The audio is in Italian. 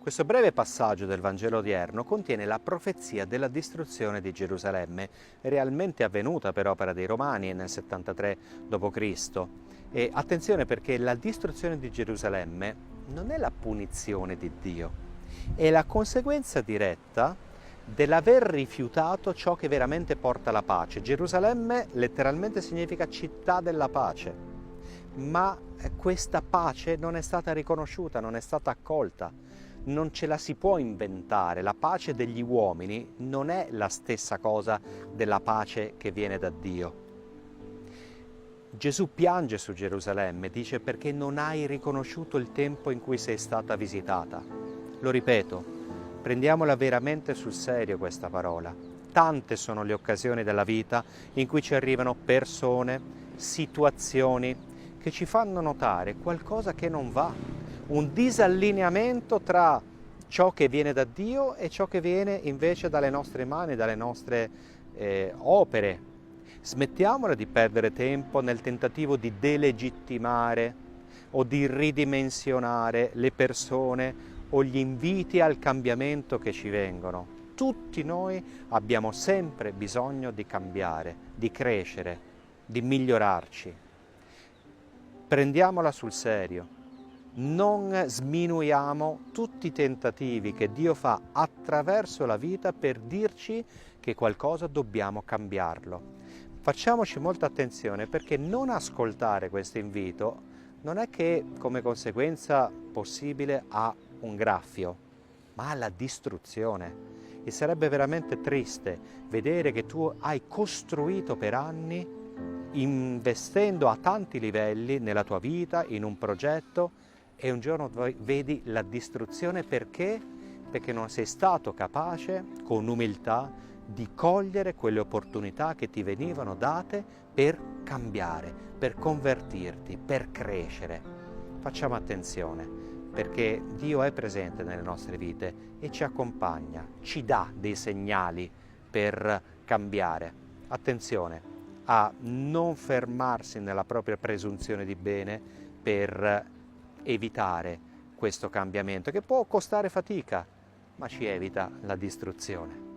Questo breve passaggio del Vangelo odierno contiene la profezia della distruzione di Gerusalemme, realmente avvenuta per opera dei Romani nel 73 d.C. E attenzione, perché la distruzione di Gerusalemme non è la punizione di Dio, è la conseguenza diretta dell'aver rifiutato ciò che veramente porta la pace. Gerusalemme letteralmente significa città della pace, ma questa pace non è stata riconosciuta, non è stata accolta. Non ce la si può inventare. La pace degli uomini non è la stessa cosa della pace che viene da Dio. Gesù piange su Gerusalemme, dice: perché non hai riconosciuto il tempo in cui sei stata visitata. Lo ripeto, prendiamola veramente sul serio questa parola. Tante sono le occasioni della vita in cui ci arrivano persone, situazioni che ci fanno notare qualcosa che non va, un disallineamento tra ciò che viene da Dio e ciò che viene invece dalle nostre mani, dalle nostre opere. Smettiamola di perdere tempo nel tentativo di delegittimare o di ridimensionare le persone o gli inviti al cambiamento che ci vengono. Tutti noi abbiamo sempre bisogno di cambiare, di crescere, di migliorarci. Prendiamola sul serio. Non sminuiamo tutti i tentativi che Dio fa attraverso la vita per dirci che qualcosa dobbiamo cambiarlo. Facciamoci molta attenzione, perché non ascoltare questo invito non è che come conseguenza possibile ha un graffio, ma ha la distruzione. E sarebbe veramente triste vedere che tu hai costruito per anni, investendo a tanti livelli nella tua vita, in un progetto, e un giorno vedi la distruzione. Perché? Perché non sei stato capace, con umiltà, di cogliere quelle opportunità che ti venivano date per cambiare, per convertirti, per crescere. Facciamo attenzione, perché Dio è presente nelle nostre vite e ci accompagna, ci dà dei segnali per cambiare. Attenzione a non fermarsi nella propria presunzione di bene per evitare questo cambiamento, che può costare fatica, ma ci evita la distruzione.